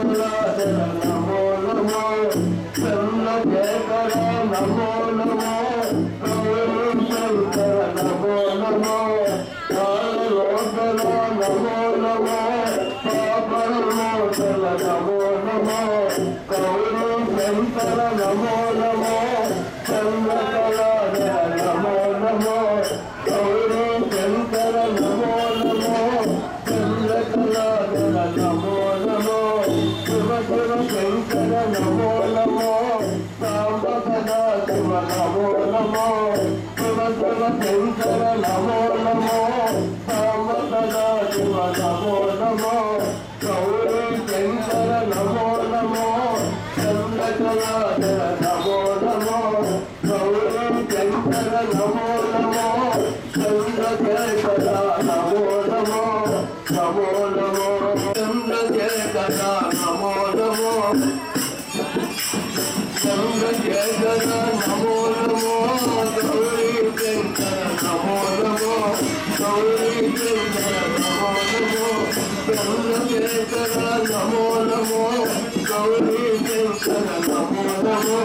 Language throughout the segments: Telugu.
నమో నమో చంద్రశేఖర నమో నమో శంకర నమో నమో కాలలోచన నమో నమో పాపమోచన నమో నమో గౌరీ శంకర నమో నమో చంద్రకళాధర నమో నమో గౌరీ శంకర నమో నమో చంద్రకళాధర నమో నమో శివ శివ శంకర నమో నమో సాంబ సదా శివ నమో నమో శివ శివ శంకర నమో నమో సాంబ సదా శివ నమో నమో గౌరీ శంకర నమో నమో చంద్రకళాధర నమో నమో గౌరీ శంకర నమో నమో చంద్రశేఖర నమో నమో నమో నమో చంద్రశేఖర నమో నమో చంద్రశేఖర నమో నమో గౌరీ శంకర నమో నమో గౌరీ శంకర నమో నమో చంద్రశేఖర నమో నమో గౌరీ శంకర నమో నమో నమో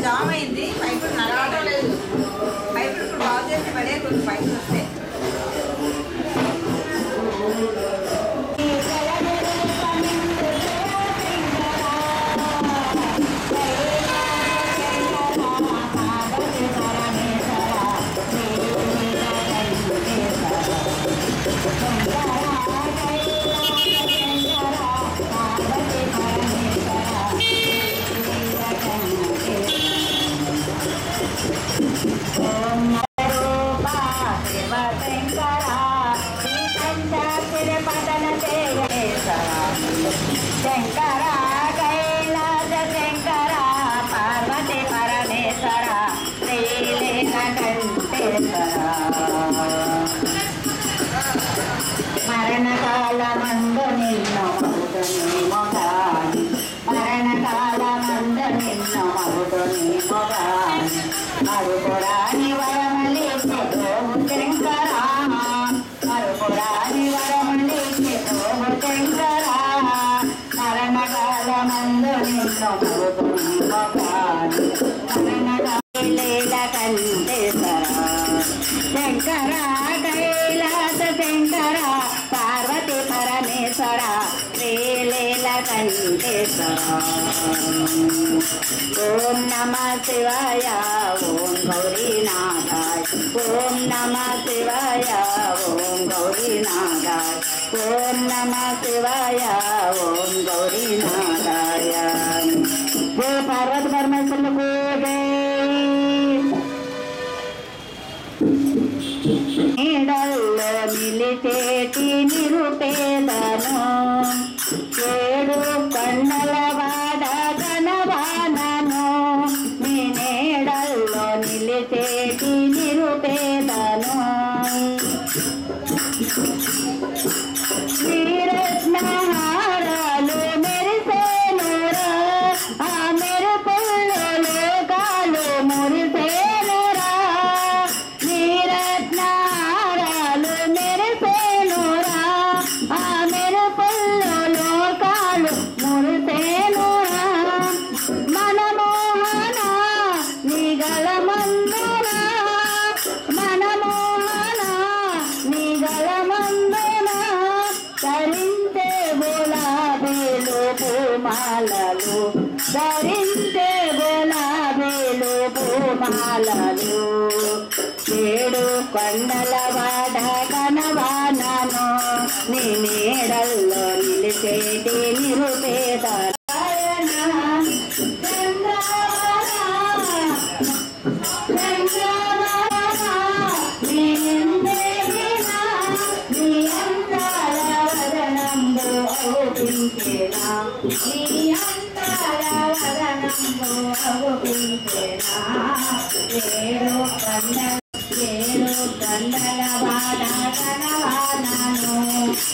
జామ్ అయింది పైపులు నడవడం లేదు పైపులు ఇప్పుడు బాగు చేస్తే పడే కొన్ని పైపులు వస్తాయి శంకర కైలాస శంకర పార్వతి పరమేశ్వర శ్రీలేఖకంఠేశ్వర మరణకాలమందు నిన్ను మగుడుని మొగాని మరణకాలమందు నిన్ను మగుడుని మొగాని మరుపురాని వరమలిచ్చే గోవు శంకర మరుపురాని వరమలిచ్చే గోవు శంకర మరణకాలమందు నిన్ను మగుడుని మొగాని మరణకాలేఖకంఠేశ్వర శంకర కైలాస శంకర పార్వతి పరమేశ్వర శ్రీలీలకంఠేశ్వర ఓం నమః శివాయ ఓం గౌరీనాథాయ ఓం నమః శివాయ ఓం గౌరీనాథాయ ఓం నమః శివాయ ఓం గౌరీనాథాయ జై పార్వతి పరమేశ్వరులకు జై నీడల్లో నిలిచేటి నిరుపేదను ఏడు కొండల వాడ గణవానను నీ నీడల్లో నిలిచేటి నిరుపేదను శ్రీరత్నహారాలు మెరిసేనురా ఆ మెరుపుల్లో లోకాలు మురిసేనురా శ్రీరత్నహారాలు మెరిసేనురా ఆ మెరుపుల్లో లోకాలు మురిసేనురా మనమోహన నిగళమందురా మనమోహన నిగళమందురా ధరించే గులాబీలు పూమాలలు ఏడు కొండల వాడ కనవానను నీ నీడల్లో నిలిచేటి నిరుపేద కండల వాడ కనవానను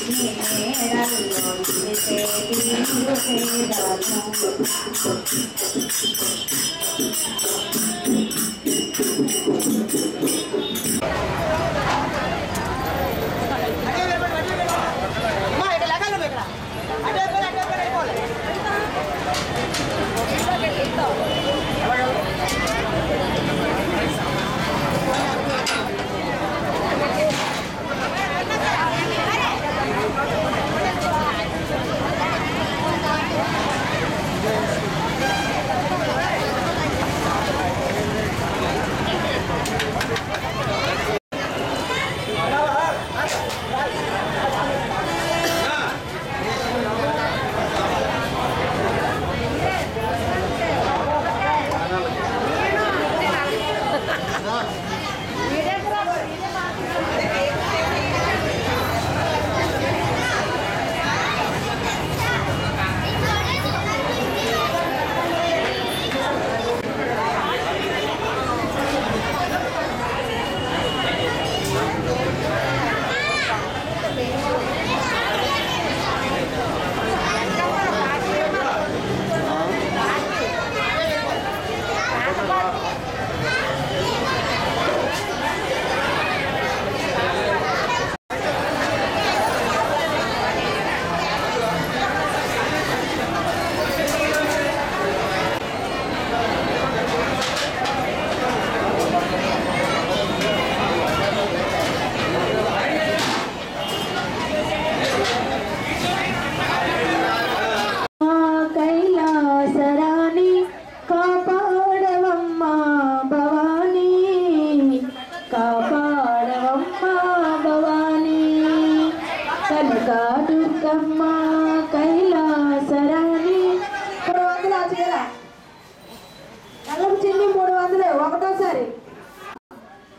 నీ నీడల్లో నిలిచేటి నిరుపేదను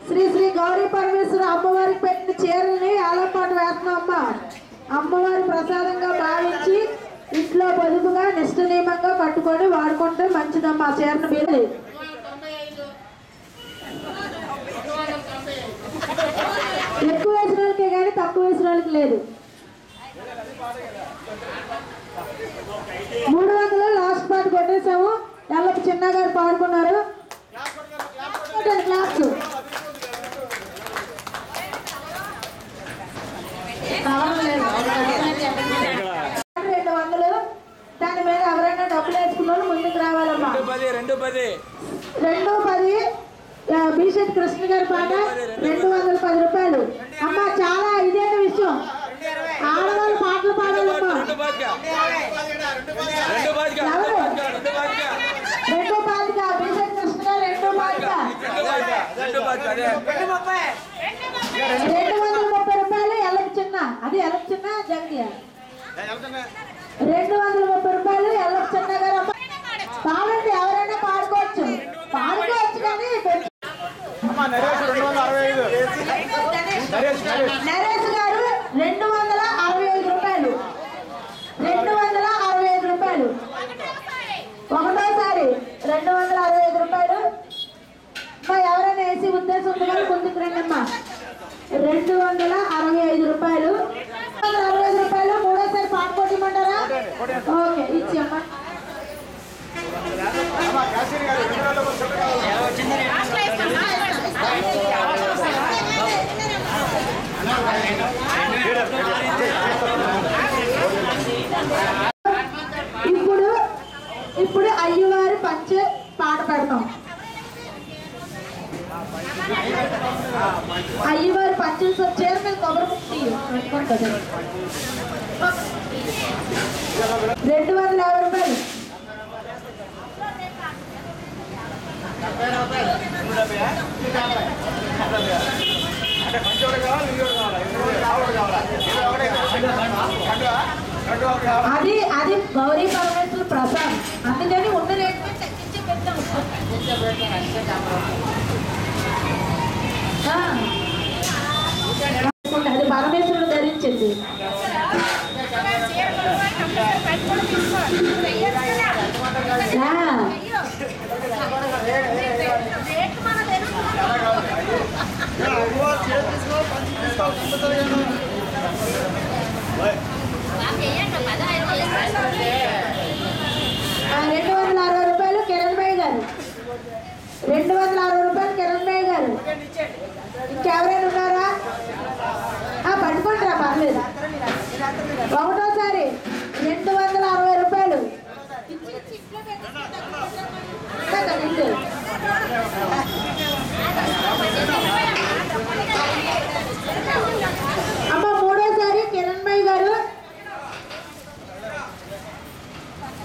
శ్రీ శ్రీ గౌరీ పరమేశ్వర అమ్మవారికి పెట్టిన చీరల్ని ఆలంపాటు వేస్తున్నాం అమ్మవారి ప్రసాదంగా భావించి ఇంట్లో పొదుపుగా నిష్ట నియమంగా కట్టుకొని వాడుకుంటే మంచిదమ్మా చీరను మీరు ఎక్కువ వేసిన వాళ్ళకే కానీ తక్కువ వేసిన వాళ్ళకి లేదు 300 లాస్ట్ పార్ట్ కొట్టేసాము ఎల్లప్ప చిన్న గారు పాడుకున్నారు క్లాస్ 200 దాని మీద ఎవరైనా డబ్బులు వేసుకున్న ముందుకు రావాలమ్మా 210 బీసెట్ కృష్ణ గారి పాట 210 రూపాయలు అమ్మ చాలా ఇదే విషయం ఆడవాళ్ళు పాటలు పాడాలమ్మా 210 బీసెట్ కృష్ణ గారు 230 రూపాయలు ఎలక్ చిన్న అది ఎలక్ చిన్న జంగియా 230 రూపాయలు ఎలక్ చిన్న గారు పాడండి ఎవరైనా పాడుకోవచ్చు కానీ నరేష్ గారు 265 రూపాయలు 265 రూపాయలు ఒకటోసారి 265 రూపాయలు అమ్మా ఎవరైనా వేసి ఉద్దేశం ఉంది కానీ ముందుకు రండి అమ్మా 265 రూపాయలు 265 రూపాయలు మూడోసారి పాట కొట్టమంటారా ఓకే ఇచ్చి అమ్మా ఇప్పుడు అయ్యవారి పంచే పాట పెడతాం అయ్యవారి పంచే చీర మీద కొబ్బరి ముక్తి పెట్టుకుంటుంది 250 రూపాయలు అది అది గౌరీ పరమేశ్వర ప్రసాద్, అందుకని ఉన్న రేట్ తగ్గించి పెట్టాం. అది పరమేశ్వరుడు ధరించింది. ₹260 కిరణ్ భాయ్ గారు, ₹260 కిరణ్ భాయ్ గారు. ఇంకెవరైనా ఉన్నారా? పట్టుకుంటారా, పర్లేదు.